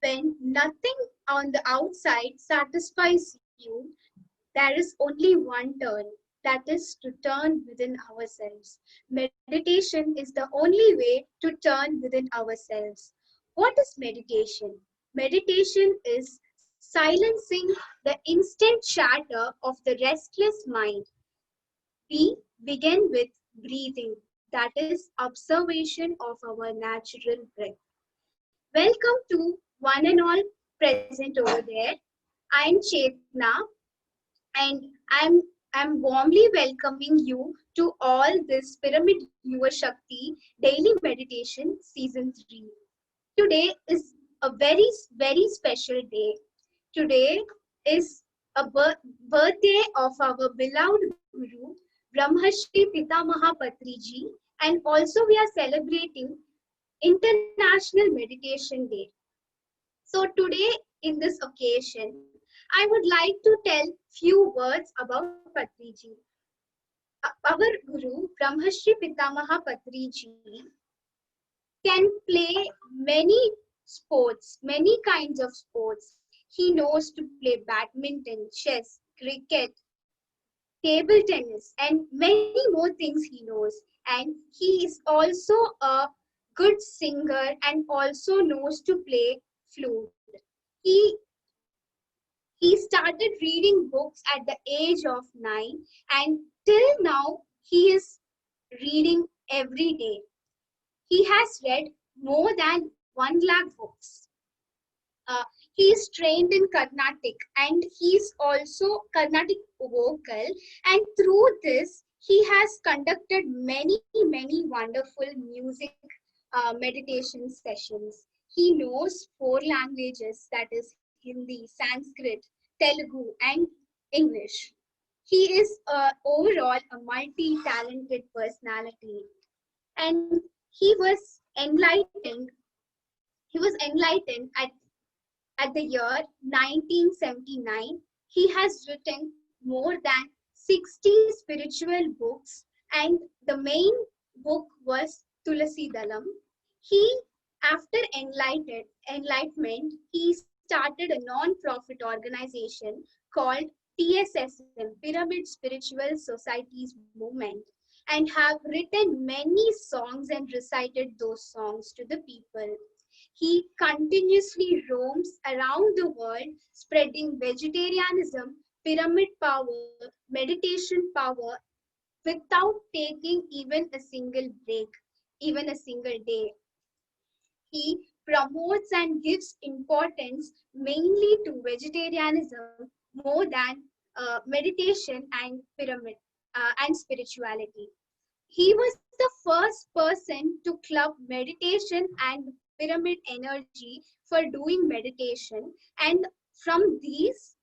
When nothing on the outside satisfies you, there is only one turn, that is to turn within ourselves. Meditation is the only way to turn within ourselves. What is meditation? Meditation is silencing the instant chatter of the restless mind. We begin with breathing, that is, observation of our natural breath. Welcome to one and all present over there. I'm Chetna, and I'm warmly welcoming you to all this Pyramid Yuva Shakti Daily Meditation Season 3. Today is a very special day. Today is a birthday of our beloved Guru Brahmashri Pitamaha Patriji, and also we are celebrating International Meditation Day. So today in this occasion, I would like to tell few words about Patriji. Our Guru Brahmashri Pitamaha Patriji can play many sports, many kinds of sports. He knows to play badminton, chess, cricket, table tennis, and many more things he knows. And he is also a good singer and also knows to play flute. He He started reading books at the age of 9, and till now he is reading every day. He has read more than 1 lakh books. He is trained in Carnatic, and he is also Carnatic vocal, and through this he has conducted many wonderful music meditation sessions. He knows 4 languages, that is Hindi, Sanskrit, Telugu, and English. He is overall a multi-talented personality, and he was enlightened. He was enlightened at the year 1979. He has written more than 60 spiritual books, and the main book was Tulasi Dalam. He, after enlightenment, he started a non-profit organization called TSSM, Pyramid Spiritual Societies Movement, and have written many songs and recited those songs to the people. He continuously roams around the world spreading vegetarianism, pyramid power, meditation power without taking even a single break, even a single day. He promotes and gives importance mainly to vegetarianism more than meditation and pyramid and spirituality. He was the first person to club meditation and pyramid energy for doing meditation, and from this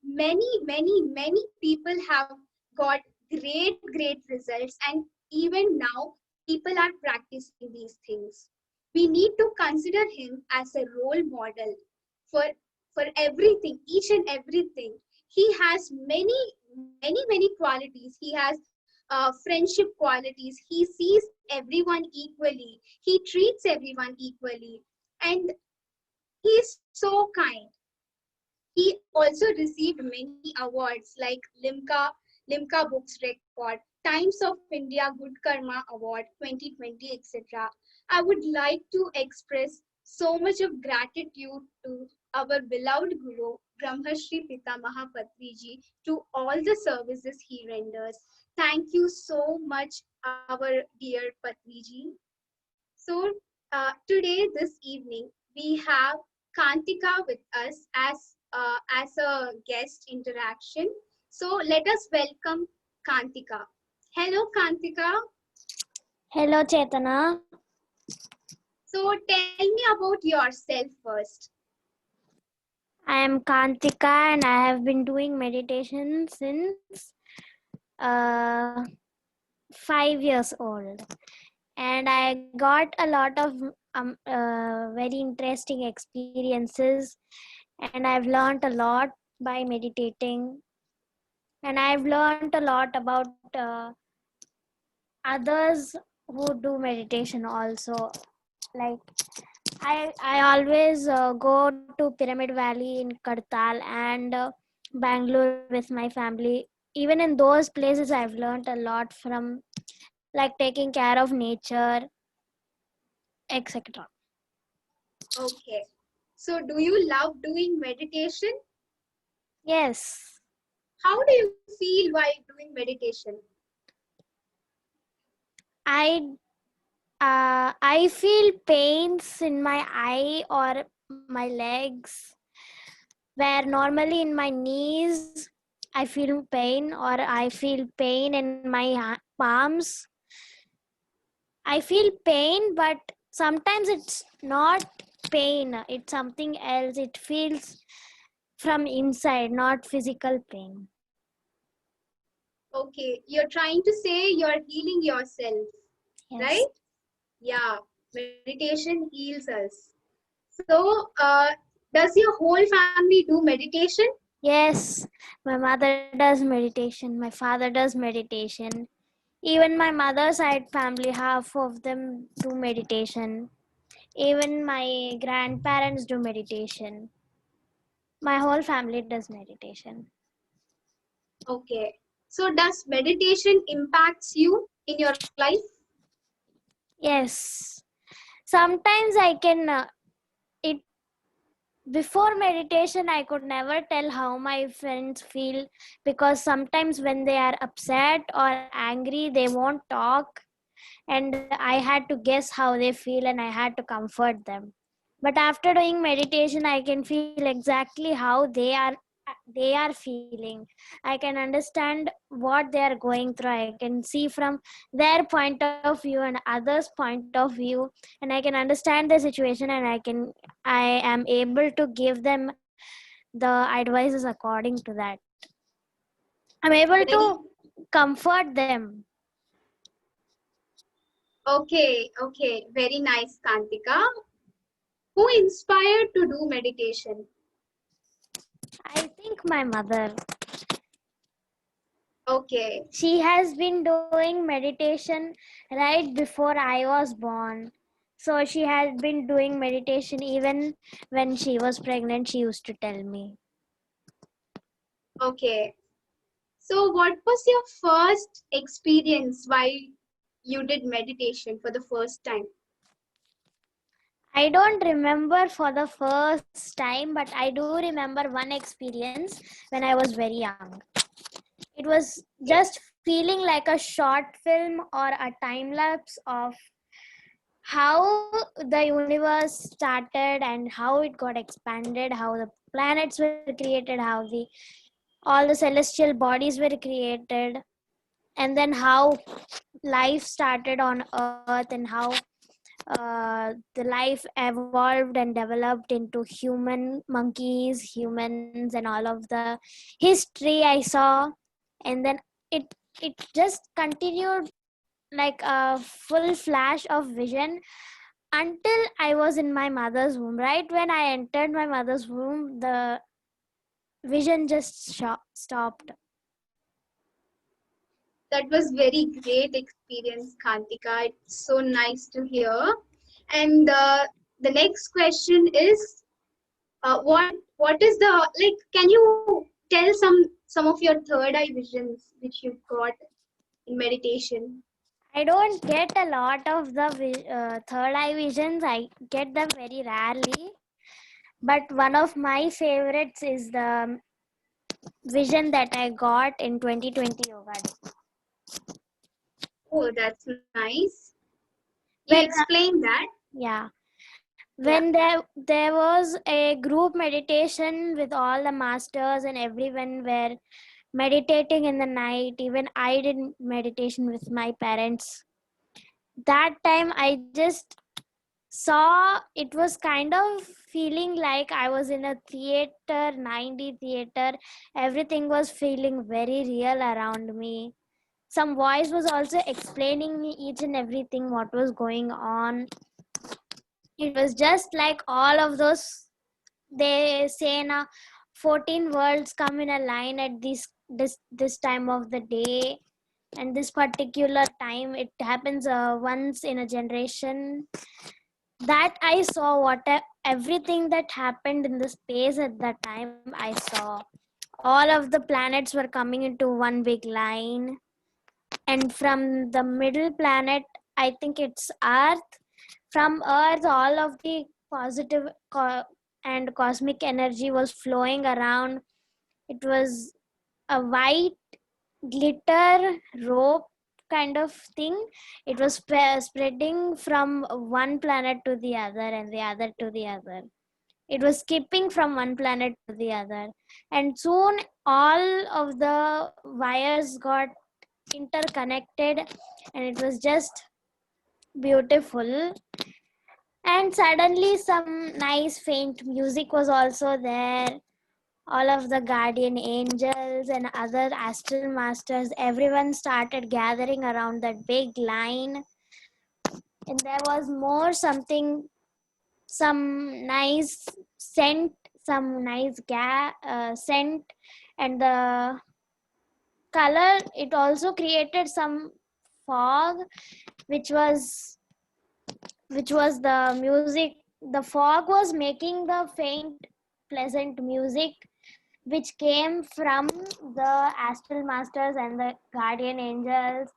many people have got great results, and even now people are practicing these things. We need to consider him as a role model for everything, each and everything. He has many qualities. He has friendship qualities. He sees everyone equally. He treats everyone equally, and he is so kind. He also received many awards like Limca Books Record, Times of India Good Karma Award 2020, etc. I would like to express so much of gratitude to our beloved Guru Brahmashri Pitamaha Patriji to all the services he renders. Thank you so much, our dear Patriji. So today, this evening, we have Kantika with us as a guest interaction. So let us welcome Kantika. Hello, Kantika. Hello, Chetana. So tell me about yourself first. I am Kantika and I have been doing meditation since 5 years old. And I got a lot of very interesting experiences, and I've learned a lot by meditating. And I've learned a lot about others who do meditation also. Like I always go to Pyramid Valley in Kartal and Bangalore with my family. Even in those places, I've learned a lot from, like, taking care of nature, etc. Okay. So do you love doing meditation? Yes, How do you feel while doing meditation? I I feel pains in my eye or my legs, where normally in my knees I feel pain, or I feel pain in my palms. I feel pain, but sometimes it's not pain, it's something else. It feels from inside, not physical pain. Okay, you're trying to say you're healing yourself, Yes. right? Yeah, meditation heals us. So, does your whole family do meditation? Yes, my mother does meditation, my father does meditation. Even my mother's side family, half of them do meditation. Even my grandparents do meditation. My whole family does meditation. Okay. So, does meditation impacts you in your life? Yes. Sometimes I can, it before meditation, I could never tell how my friends feel, because sometimes when they are upset or angry, they won't talk, and I had to guess how they feel and I had to comfort them. But after doing meditation, I can feel exactly how they are feeling. I can understand what they are going through. I can see from their point of view and others point of view, and I can understand the situation, and I am able to give them the advices according to that. I'm able Very to comfort them. okay. Very nice, Kantika. Who inspired to do meditation? I think my mother, Okay, she has been doing meditation right before I was born. So she had been doing meditation even when she was pregnant, she used to tell me. okay. So, what was your first experience while you did meditation for the first time? I don't remember for the first time, but I do remember one experience when I was very young. It was Okay. just feeling like a short film or a time lapse of how the universe started and how it got expanded, how the planets were created, how the all the celestial bodies were created, and then how life started on earth, and how the life evolved and developed into humans, and all of the history I saw. And then it just continued like a full flash of vision until I was in my mother's womb. Right when I entered my mother's womb, the vision just stopped. That was very great experience, Kantika. It's so nice to hear. And the next question is, what is the like? Can you tell some of your third eye visions which you got in meditation? I don't get a lot of the third eye visions. I get them very rarely. But one of my favorites is the vision that I got in 2020 Yoga Day. Oh, that's nice. You When explained that. yeah, Yeah. when there was a group meditation with all the masters and everyone were meditating in the night. Even I did meditation with my parents. That time I just saw, it was kind of feeling like I was in a theater, 9D theater. Everything was feeling very real around me. Some voice was also explaining me each and everything what was going on. It was just like all of those, they say na, 14 worlds come in a line at this time of the day, and this particular time it happens once in a generation. that I saw everything that happened in the space at that time. I saw all of the planets were coming into one big line, and from the middle planet, I think it's Earth. From Earth, all of the positive and cosmic energy was flowing around. It was a white glitter rope kind of thing. It was spreading from one planet to the other and the other to the other. It was skipping from one planet to the other, and soon all of the wires got interconnected, and it was just beautiful. And suddenly some nice faint music was also there. All of the guardian angels and other astral masters, everyone started gathering around that big line, and there was more something, some nice scent, some nice scent, and the color, it also created some fog, which was the music. The fog was making the faint pleasant music, which came from the astral masters and the guardian angels.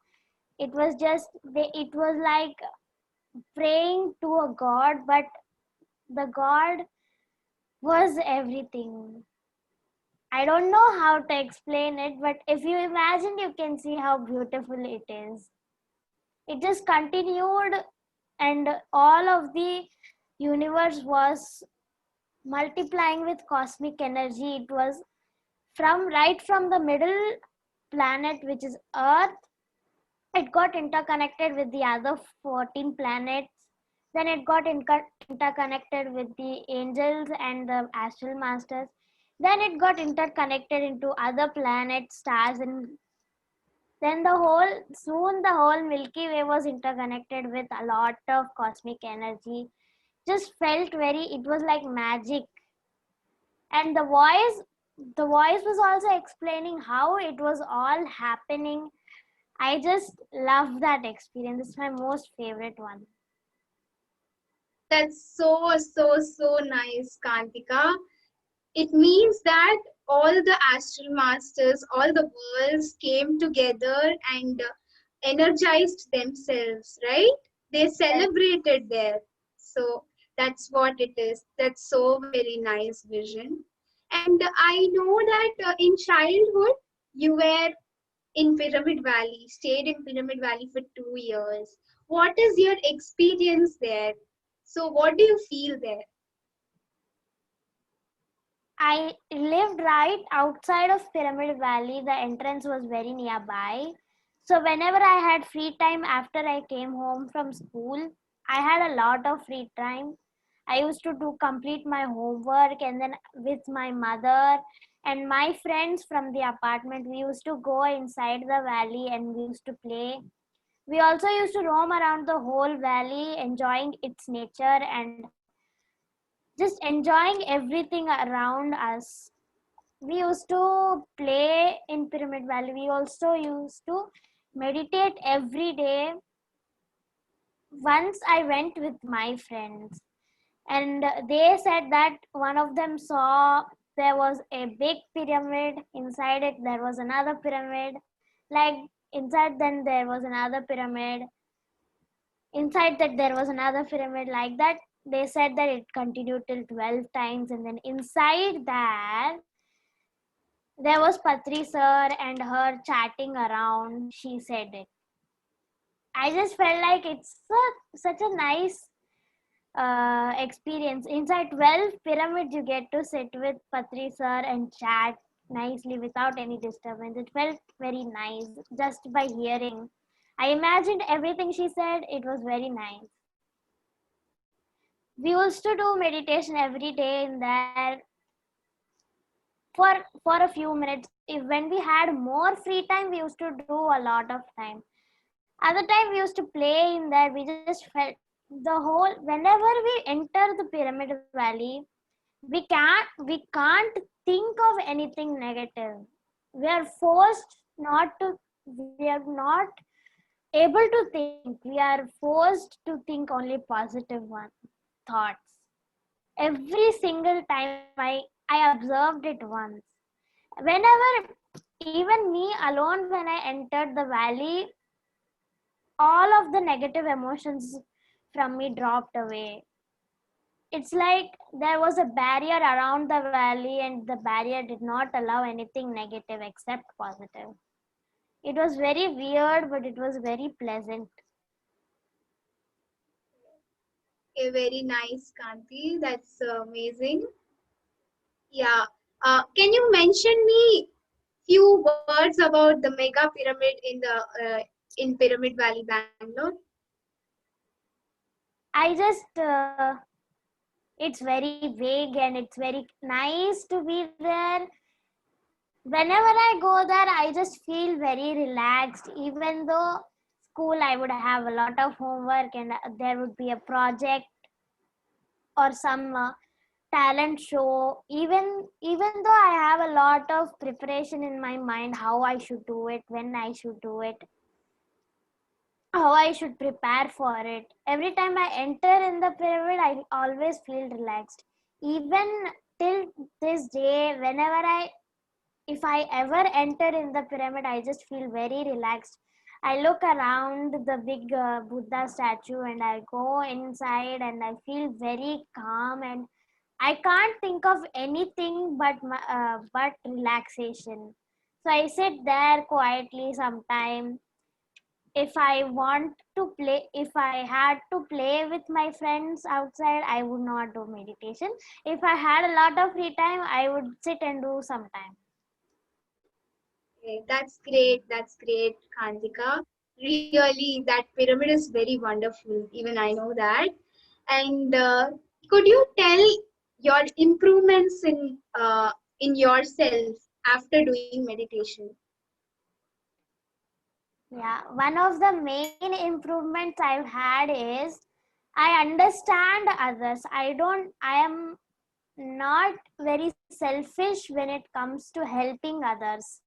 It was just it was like praying to a god, but the god was everything. I don't know how to explain it, but if you imagine, you can see how beautiful it is. It just continued, and all of the universe was multiplying with cosmic energy. It was right from the middle planet, which is Earth. It got interconnected with the other 14 planets. Then it got interconnected with the angels and the astral masters. Then it got interconnected into other planets, stars, and then soon the whole Milky Way was interconnected with a lot of cosmic energy. Just felt it was like magic. And the voice was also explaining how it was all happening. I just love that experience. It's my most favorite one. That's so nice, Kantika. It means that all the astral masters, all the worlds came together and energized themselves, right? They celebrated there. So that's what it is. That's so very nice vision. And I know that in childhood, you were in Pyramid Valley, stayed in Pyramid Valley for 2 years. What is your experience there? So, what do you feel there? I lived right outside of Pyramid Valley. The entrance was very nearby. So whenever I had free time after I came home from school, I had a lot of free time. I used to do complete my homework, and then with my mother and my friends from the apartment, we used to go inside the valley and we used to play. We also used to roam around the whole valley, enjoying its nature and just enjoying everything around us. We used to play in Pyramid Valley. We also used to meditate every day. Once I went with my friends, and they said that one of them saw there was a big pyramid. Inside it, there was another pyramid. Like inside, then there was another pyramid. Inside that, there was another pyramid. Like that, they said that it continued till 12 times, and then inside that, there was Patri sir and her chatting around. She said it. I just felt like such a nice experience. Inside 12 pyramids, you get to sit with Patri sir and chat nicely without any disturbance. It felt very nice just by hearing. I imagined everything she said. It was very nice. We used to do meditation every day in there for a few minutes. If when we had more free time, we used to do a lot of time. Other time we used to play in there. We just felt the whole. Whenever we enter the Pyramid Valley, we can't think of anything negative. We are forced not to. We are not able to think. We are forced to think only positive one. thoughts. Every single time I observed it once. Whenever, even me alone, when I entered the valley, all of the negative emotions from me dropped away. It's like there was a barrier around the valley, and the barrier did not allow anything negative except positive. It was very weird, but it was very pleasant. Okay, very nice, Kanti. That's amazing. Yeah. Can you mention me few words about the mega pyramid in Pyramid Valley, Bangalore? I just, it's very vague and it's very nice to be there. Whenever I go there, I just feel very relaxed. Even though school, I would have a lot of homework and there would be a project or some talent show. Even though I have a lot of preparation in my mind, how I should do it, when I should do it, how I should prepare for it. Every time I enter in the pyramid, I always feel relaxed. Even till this day, if I ever enter in the pyramid, I just feel very relaxed. I look around the big Buddha statue and I go inside and I feel very calm, and I can't think of anything but relaxation. So I sit there quietly sometime. If I had to play with my friends outside, I would not do meditation. If I had a lot of free time, I would sit and do sometime. Okay, that's great. That's great, Kantika. Really, that pyramid is very wonderful. Even I know that. And could you tell your improvements in yourself after doing meditation? Yeah, one of the main improvements I've had is I understand others. I am not very selfish when it comes to helping others.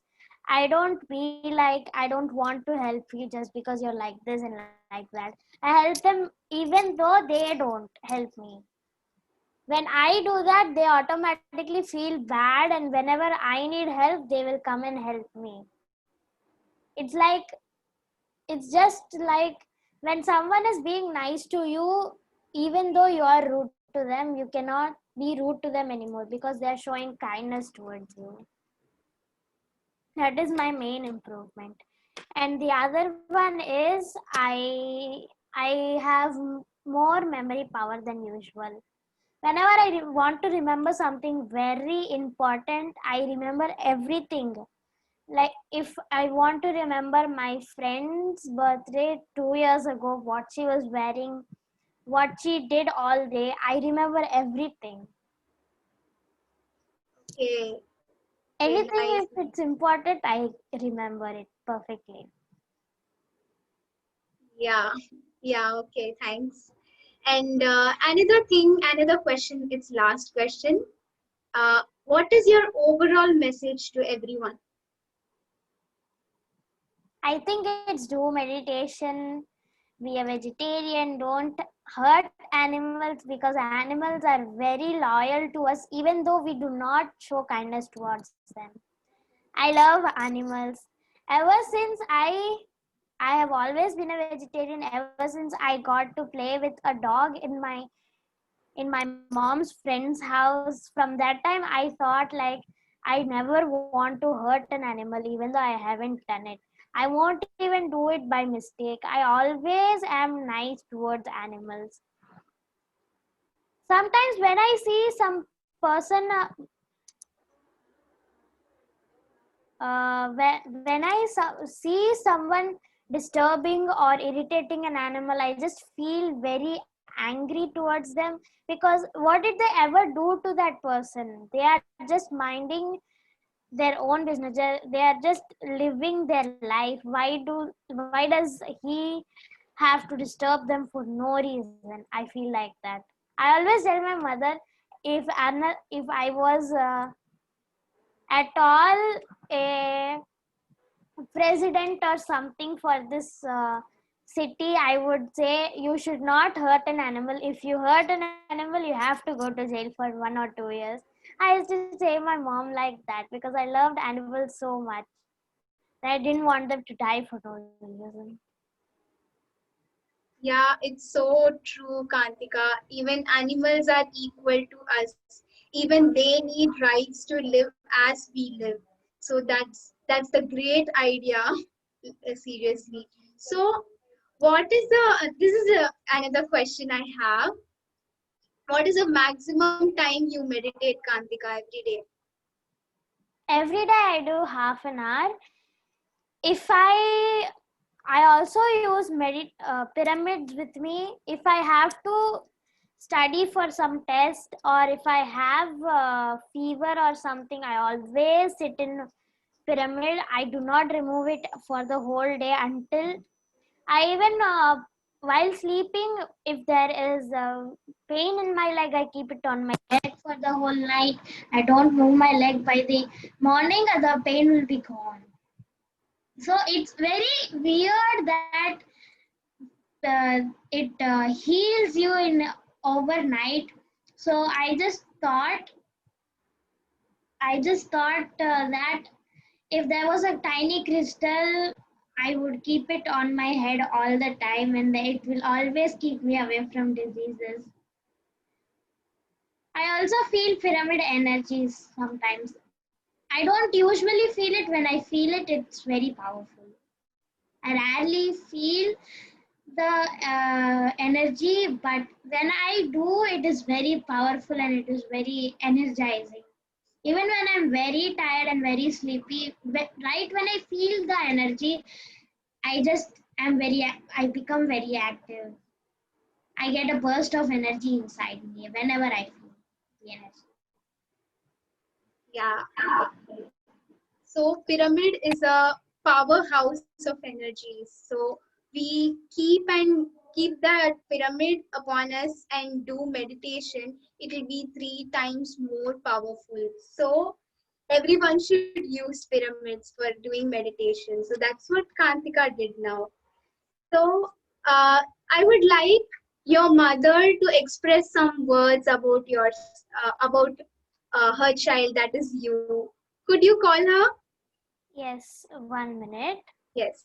I don't be like, I don't want to help you just because you're like this and like that. I help them even though they don't help me. When I do that, they automatically feel bad, and whenever I need help, they will come and help me. It's like, it's just like when someone is being nice to you, even though you are rude to them, you cannot be rude to them anymore because they are showing kindness towards you. That is my main improvement. And the other one is I have more memory power than usual. Whenever I want to remember something very important, I remember everything. Like if I want to remember my friend's birthday 2 years ago, what she was wearing, what she did all day, I remember everything. Okay, okay, Anything, nice. if it's important, I remember it perfectly. Yeah, yeah, okay, thanks. And another question, it's last question. What is your overall message to everyone? I think it's do meditation, be a vegetarian, don't hurt animals, because animals are very loyal to us even though we do not show kindness towards them. I love animals. Ever since I have always been a vegetarian. Ever since I got to play with a dog in my mom's friend's house, from that time I thought like I never want to hurt an animal even though I haven't done it. I won't even do it by mistake. I always am nice towards animals. Sometimes when I see some person when see someone disturbing or irritating an animal, I just feel very angry towards them, because what did they ever do to that person? They are just minding their own business. They are just living their life. Why does he have to disturb them for no reason? I feel like that. I always tell my mother, if I was at all a president or something for this city, I would say you should not hurt an animal. If you hurt an animal, you have to go to jail for 1 or 2 years. I used to say my mom like that because I loved animals so much. I didn't want them to die for no reason. Yeah, it's so true, Kantika. Even animals are equal to us. Even they need rights to live as we live. So that's the great idea, seriously. So, what is the? This is another question I have. What is the maximum time you meditate, Kantika, every day? Every day I do half an hour. If I also use pyramids with me. If I have to study for some test, or if I have fever or something, I always sit in pyramid. I do not remove it for the whole day until I even while sleeping, if there is pain in my leg, I keep it on my head for the whole night. I don't move my leg. By the morning, the pain will be gone. So it's very weird that it heals you in overnight. So I just thought that if there was a tiny crystal, I would keep it on my head all the time, and it will always keep me away from diseases. I also feel pyramid energies sometimes. I don't usually feel it. When I feel it, it's very powerful. I rarely feel the energy, but when I do, it is very powerful and it is very energizing. Even when I'm very tired and very sleepy, right when I feel the energy, I become very active. I get a burst of energy inside me whenever I feel the energy. Yeah. So pyramid is a powerhouse of energies. So we keep that pyramid upon us and do meditation. It will be 3 times more powerful. So everyone should use pyramids for doing meditation. So that's what Kantika did now. So I would like your mother to express some words about about her child, that is you. Could you call her? Yes, 1 minute. Yes.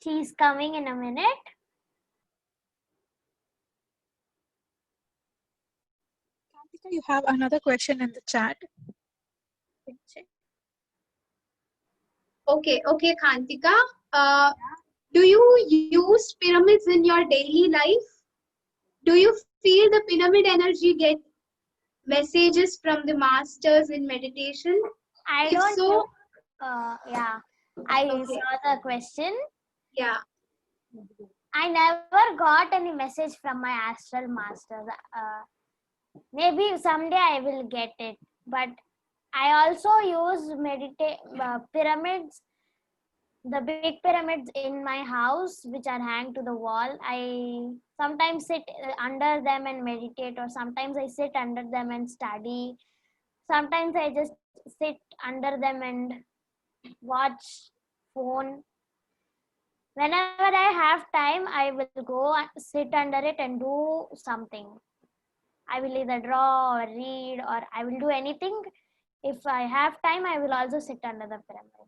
She's coming in a minute. Kantika, you have another question in the chat. Okay, Kantika. Uh, do you use pyramids in your daily life? Do you feel the pyramid energy get messages from the masters in meditation? I If don't so, know. Yeah, I okay, saw the question. yeah, I never got any message from my astral masters. Maybe someday I will get it. But I also use pyramids, the big pyramids in my house, which are hanged to the wall. I sometimes sit under them and meditate, or sometimes I sit under them and study. Sometimes I just sit under them and watch phone. Whenever I have time, I will go and sit under it and do something. I will either draw or read, or I will do anything. If I have time, I will also sit under the pyramid.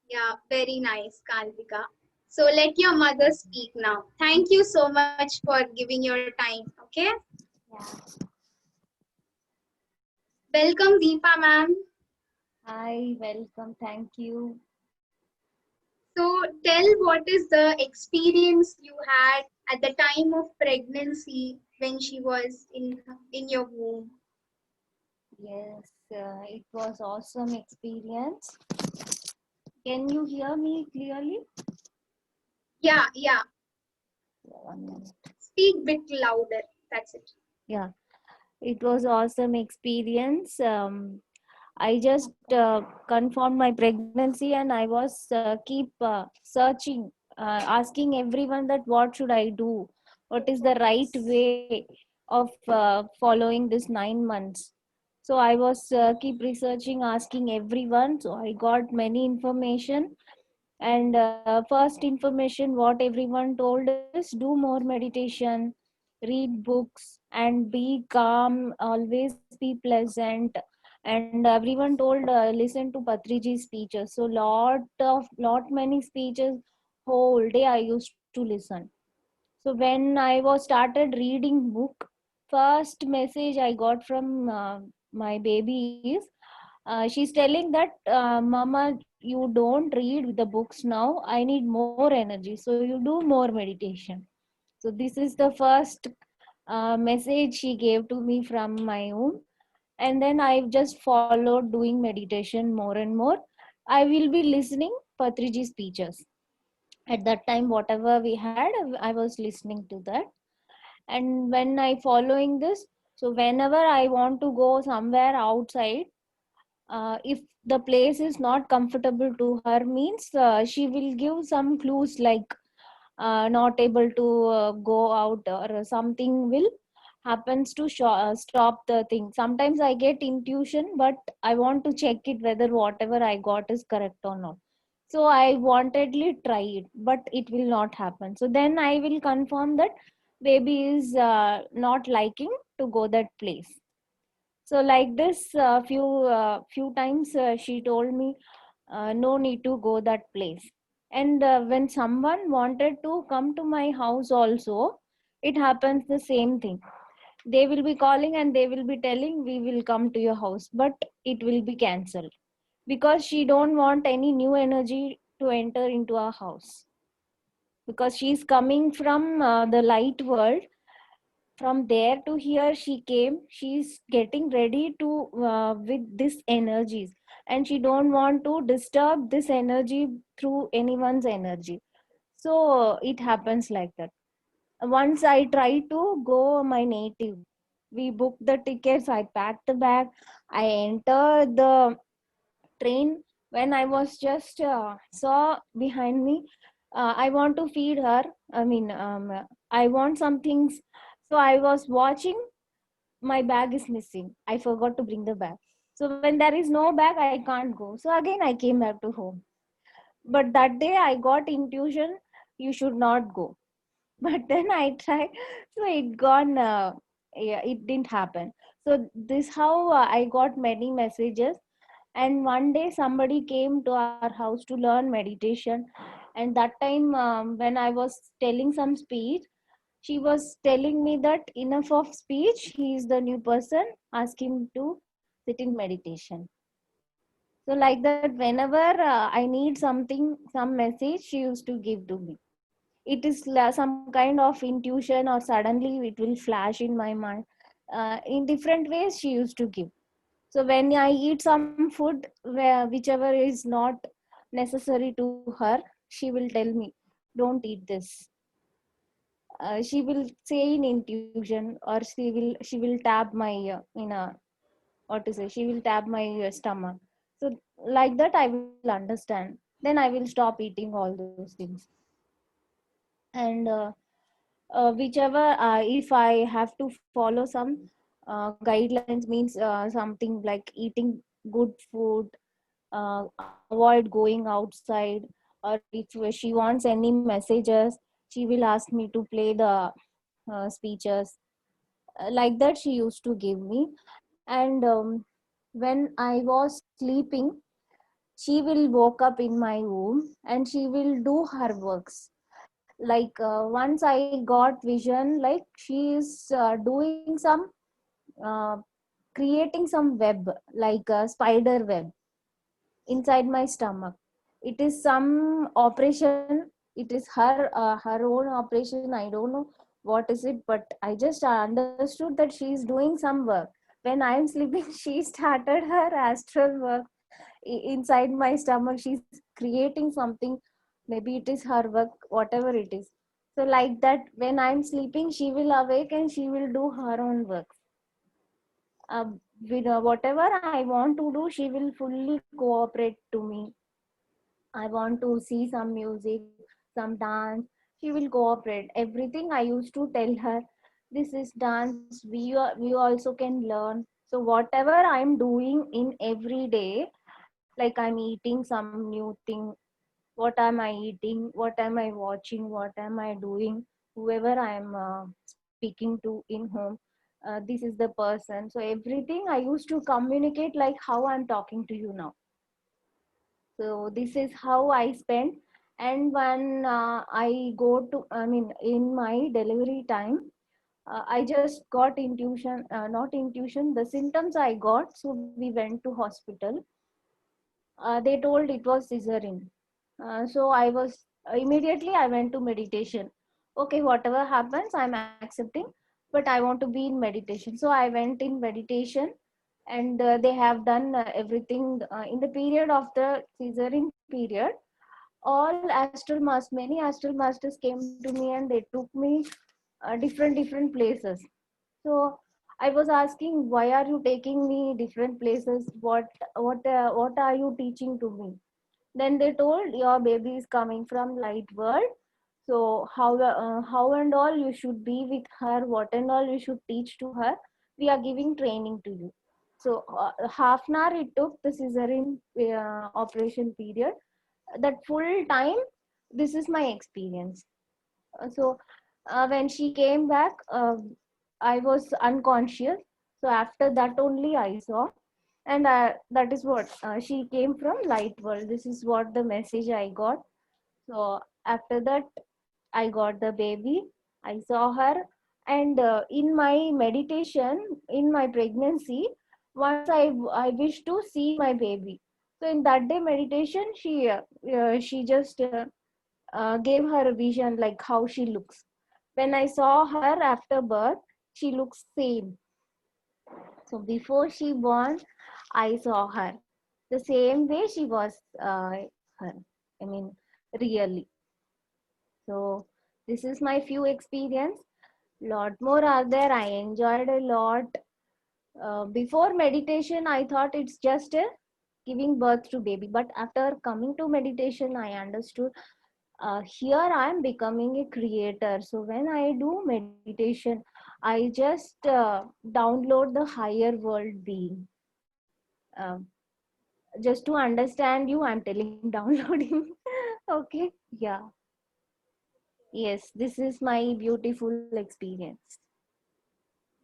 yeah, very nice, Kantika. So let your mother speak now. Thank you so much for giving your time. Okay. Yeah. Welcome, Deepa ma'am. Hi, welcome. Thank you. So tell what is the experience you had at the time of pregnancy when she was in your womb. Yes, it was awesome experience. Can you hear me clearly? Yeah. Yeah, 1 minute. Speak bit louder. That's it. Yeah, it was awesome experience. I just confirmed my pregnancy, and I was keep searching, asking everyone that what should I do, what is the right way of following this 9 months. So I was keep researching, asking everyone. So I got many information. And first information what everyone told is do more meditation, read books, and be calm, always be pleasant. And everyone told listen to Patriji's speeches. So lot many speeches whole day I used to listen. So when I was started reading book, first message I got from my baby is she's telling that mama, you don't read the books now, I need more energy, so you do more meditation. So this is the first message she gave to me from my home. And then I've just followed doing meditation more and more. I will be listening Patriji speeches. At that time whatever we had, I was listening to that. And when I following this, so whenever I want to go somewhere outside, if the place is not comfortable to her, means she will give some clues like not able to go out, or something will happens to stop the thing. Sometimes I get intuition, but I want to check it whether whatever I got is correct or not. So I wantedly try it, but it will not happen. So then I will confirm that baby is not liking to go that place. So like this few times she told me no need to go that place. And when someone wanted to come to my house also, it happens the same thing. They will be calling and they will be telling we will come to your house, but it will be cancelled because she don't want any new energy to enter into our house, because she's coming from the light world. From there to here she came, she's getting ready to with this energies, and she don't want to disturb this energy through anyone's energy. So it happens like that. Once I try to go my native, we booked the tickets, I packed the bag, I entered the train. When I was just saw behind me, I want to feed her, I mean I want some things. So I was watching, my bag is missing, I forgot to bring the bag. So when there is no bag I can't go, so again I came back to home. But that day I got intuition, you should not go. But then I tried, so it gone yeah, it didn't happen. So this how I got many messages. And one day somebody came to our house to learn meditation. And that time when I was telling some speech, she was telling me that enough of speech, he is the new person, ask him to sit in meditation. So like that, whenever I need something, some message, she used to give to me. It is some kind of intuition, or suddenly it will flash in my mind. In different ways she used to give. So when I eat some food whichever is not necessary to her, she will tell me, don't eat this. She will say in intuition, or she will tap my in a, what to say, she will tap my stomach. So like that I will understand, then I will stop eating all those things. And whichever if I have to follow some guidelines, means something like eating good food, avoid going outside, or if she wants any messages, she will ask me to play the speeches. Like that she used to give me. And when I was sleeping, she will woke up in my room and she will do her works. Like once I got vision, like she is doing some uh, creating some web, like a spider web inside my stomach. It is some operation, it is her own operation, I don't know what is it, but I just understood that she is doing some work. When I am sleeping she started her astral work inside my stomach. She's creating something, maybe it is her work, whatever it is. So like that, when I'm sleeping she will awake and she will do her own work. With whatever I want to do, she will fully cooperate to me. I want to see some music, some dance, she will cooperate. Everything I used to tell her, this is dance, we also can learn. So whatever I'm doing in every day, like I'm eating some new thing, what am I eating, what am I watching, what am I doing, whoever I'm speaking to in home, this is the person. So everything I used to communicate like how I'm talking to you now. So this is how I spend. And when I go to, I mean, in my delivery time, I just got intuition, not intuition, the symptoms I got. So we went to hospital. They told it was cesarean. So I was immediately I went to meditation. Okay, whatever happens, I'm accepting, but I want to be in meditation. So I went in meditation, and they have done everything in the period of the cesarean period. All astral masters, many astral masters came to me and they took me different places. So I was asking, why are you taking me different places? What are you teaching to me? Then they told, your baby is coming from light world. So how and all you should be with her, what and all you should teach to her. We are giving training to you. So half an hour it took the cesarean operation period. That full time, this is my experience. So when she came back, I was unconscious. So after that only I saw, and that is what she came from light world. This is what the message I got. So after that, I got the baby. I saw her, and in my meditation, in my pregnancy, once I wish to see my baby. So in that day meditation, she just gave her a vision like how she looks. When I saw her after birth, she looks same. So before she born, I saw her. The same way she was her. I mean, really. So this is my few experience. Lot more are there. I enjoyed a lot. Before meditation, I thought it's just a giving birth to baby. But after coming to meditation, I understood here I am becoming a creator. So when I do meditation, I just download the higher world being. Um, just to understand you, I'm telling downloading. Okay, yeah, yes, this is my beautiful experience.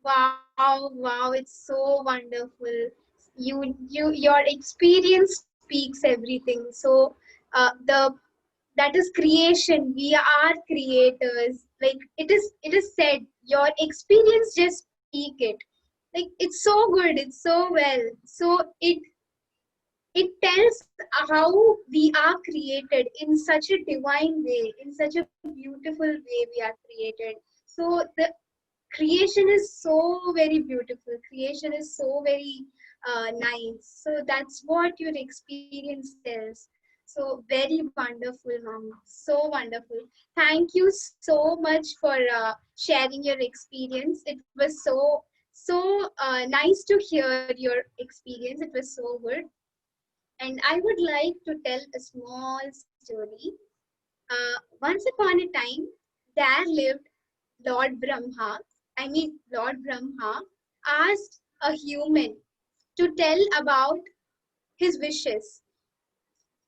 Wow, wow, it's so wonderful. Your experience speaks everything. So, the that is creation. We are creators. Like it is said. Your experience just speak it. Like it's so good. It's so well. So it tells how we are created in such a divine way, in such a beautiful way we are created. So the creation is so very beautiful, creation is so very nice. So that's what your experience tells. So very wonderful, mom, so wonderful. Thank you so much for sharing your experience. It was so nice to hear your experience. It was so good. And I would like to tell a small story. Once upon a time, there lived Lord Brahma. Lord Brahma asked a human to tell about his wishes.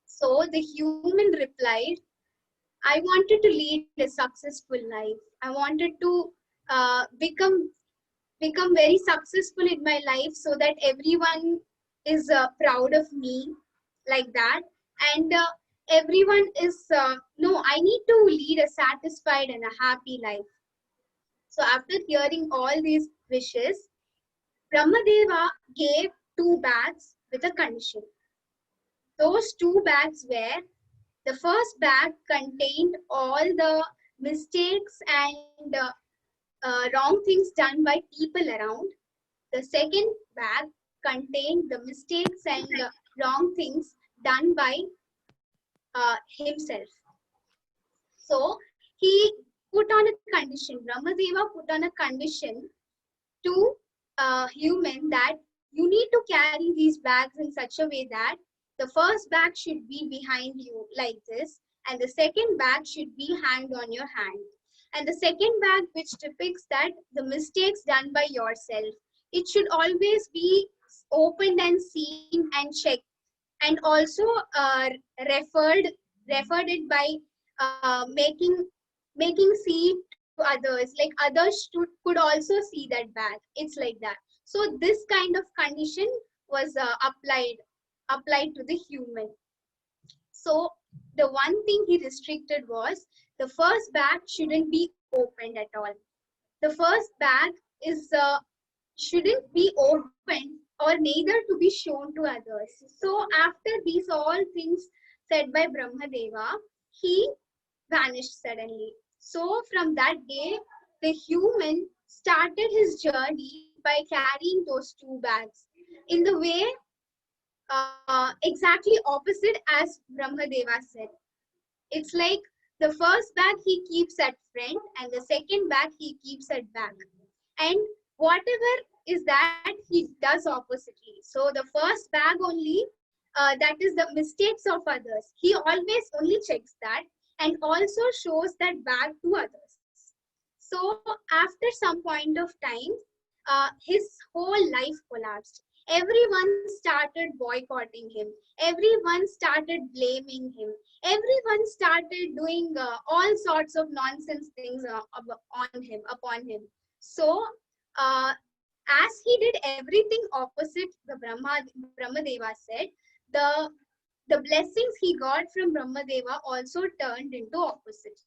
So the human replied, I wanted to lead a successful life. I wanted to become very successful in my life so that everyone is proud of me like that. And everyone is, no, I need to lead a satisfied and a happy life. So after hearing all these wishes, Brahmadeva gave two bags with a condition. Those two bags were, the first bag contained all the mistakes and wrong things done by people around. The second bag contained the mistakes and wrong things done by himself. So he put on a condition, Brahmadeva put on a condition to human that you need to carry these bags in such a way that the first bag should be behind you like this, and the second bag should be hanged on your hand. And the second bag, which depicts that the mistakes done by yourself, it should always be opened and seen and checked, and also referred it by making see to others, like others could also see that bag. It's like that. So this kind of condition was applied to the human. So the one thing he restricted was the first bag shouldn't be opened at all. The first bag is shouldn't be opened or neither to be shown to others. So after these all things said by Brahmadeva, he vanished suddenly. So from that day, the human started his journey by carrying those two bags in the way exactly opposite as Brahmadeva said. It's like the first bag he keeps at front and the second bag he keeps at back. And whatever is that he does oppositely. So the first bag only, that is the mistakes of others. He always only checks that and also shows that bag to others. So after some point of time, his whole life collapsed. Everyone started boycotting him. Everyone started blaming him. Everyone started doing all sorts of nonsense things upon him. So, as he did everything opposite the Brahmadeva said, the blessings he got from Brahmadeva also turned into opposite.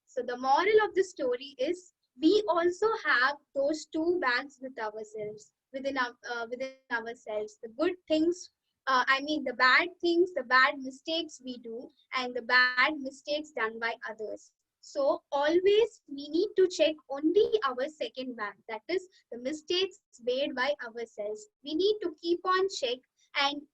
So the moral of the story is we also have those two bags with ourselves, within ourselves. The good things, the bad things, the bad mistakes we do, and the bad mistakes done by others. So always we need to check only our second bag, that is the mistakes made by ourselves. We need to keep on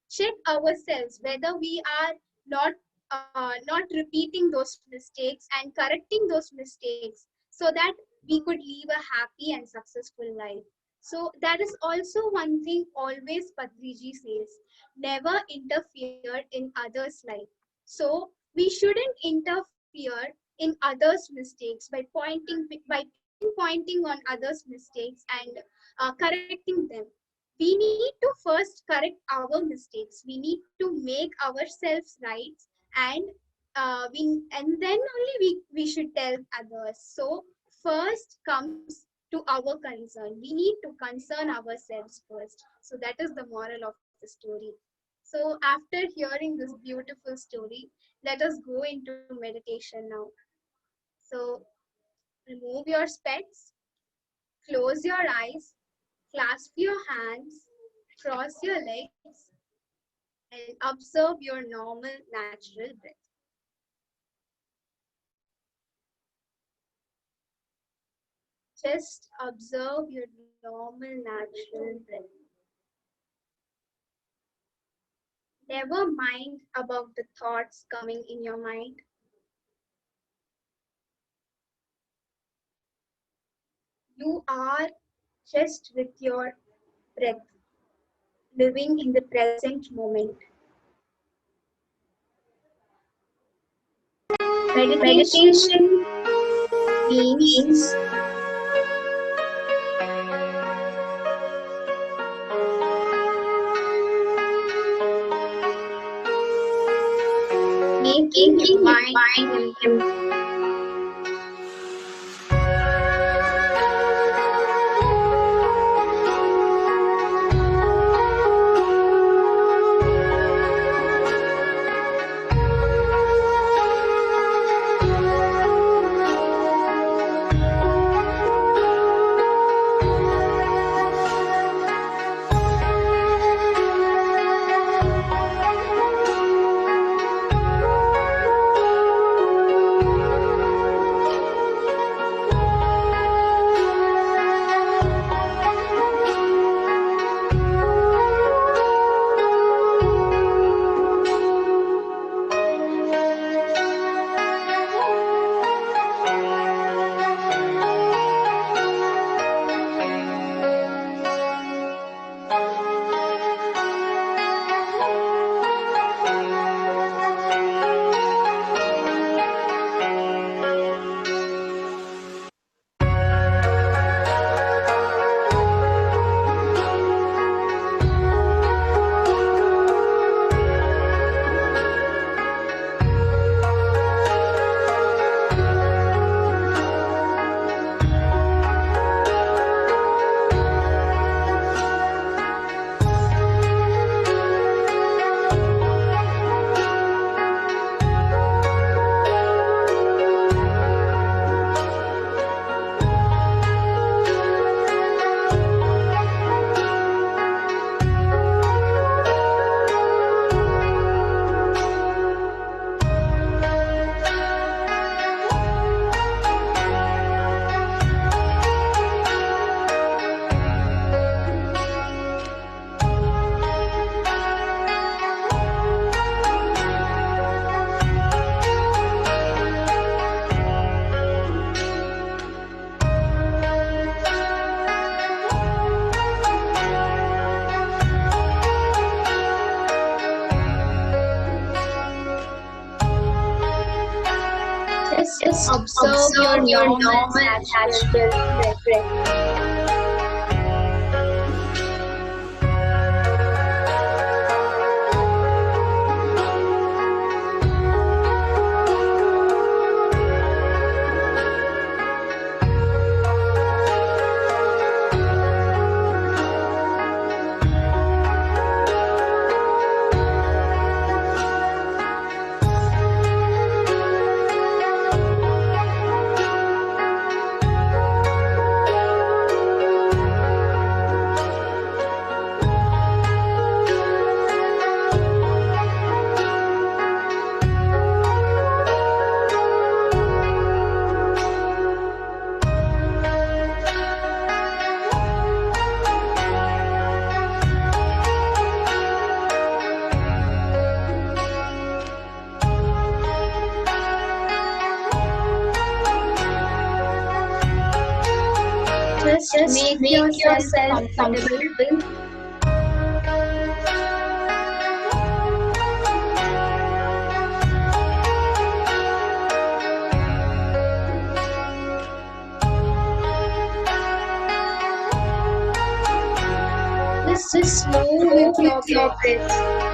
check ourselves whether we are not repeating those mistakes and correcting those mistakes so that we could live a happy and successful life. So that is also one thing always Patriji says, never interfere in others' life. So we shouldn't interfere in others' mistakes by pointing on others' mistakes and correcting them. We need to first correct our mistakes. We need to make ourselves right, and then only we should tell others. So first comes to our concern. We need to concern ourselves first. So that is the moral of the story. So after hearing this beautiful story, let us go into meditation now. So remove your specs, close your eyes, clasp your hands, cross your legs, and observe your normal, natural breath. Just observe your normal, natural breath. Never mind about the thoughts coming in your mind. You are just with your breath, living in the present moment. Meditation means making your mind Just observe your normal natural breath. Just make yourself comfortable. Just slow with your breath.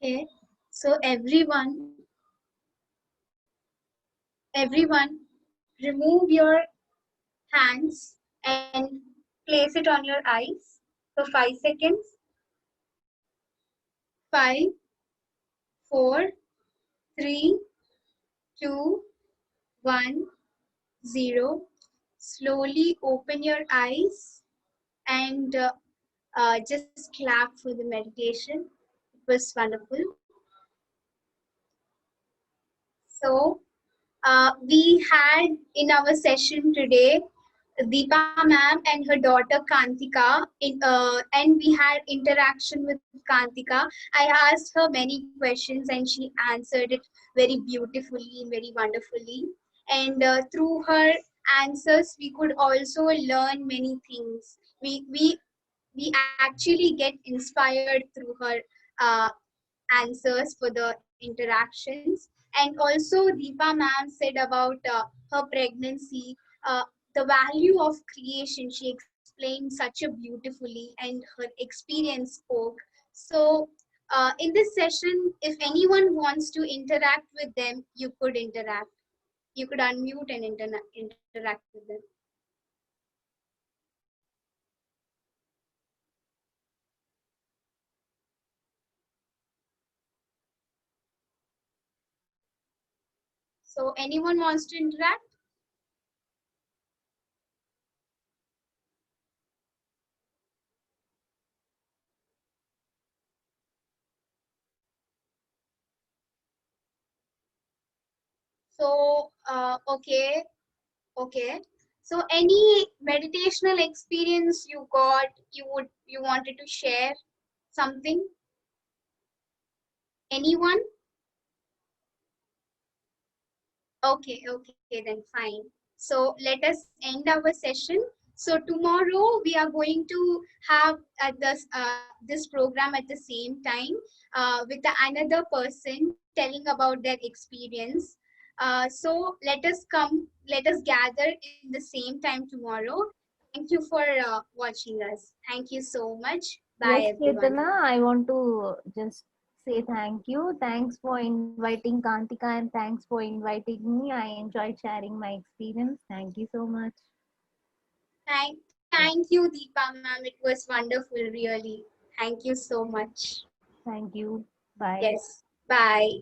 Okay. So everyone, remove your hands and place it on your eyes for 5 seconds. 5, 4, 3, 2, 1, 0. Slowly open your eyes and just clap for the meditation. It was wonderful. So, we had in our session today Deepa ma'am and her daughter Kantika, and we had interaction with Kantika. I asked her many questions and she answered it very beautifully, very wonderfully. And through her answers, we could also learn many things. We actually get inspired through her uh, answers for the interactions. And also, Deepa ma'am said about her pregnancy, the value of creation. She explained such a beautifully, and her experience spoke. So, in this session, if anyone wants to interact with them, you could interact. You could unmute and interact with them. So, anyone wants to interact? So, okay. So any meditational experience you got, you wanted to share something? Anyone? Okay, then fine. So let us end our session. So tomorrow we are going to have this program at the same time with another person telling about their experience. So let us gather in the same time tomorrow. Thank you for watching us. Thank you so much. Yes, Bye, everyone. Chetana, I want to just say thank you. Thanks for inviting Kantika and thanks for inviting me. I enjoyed sharing my experience. Thank you so much. Thank you, Deepa ma'am. It was wonderful, really. Thank you so much. Thank you. Bye. Yes. Bye.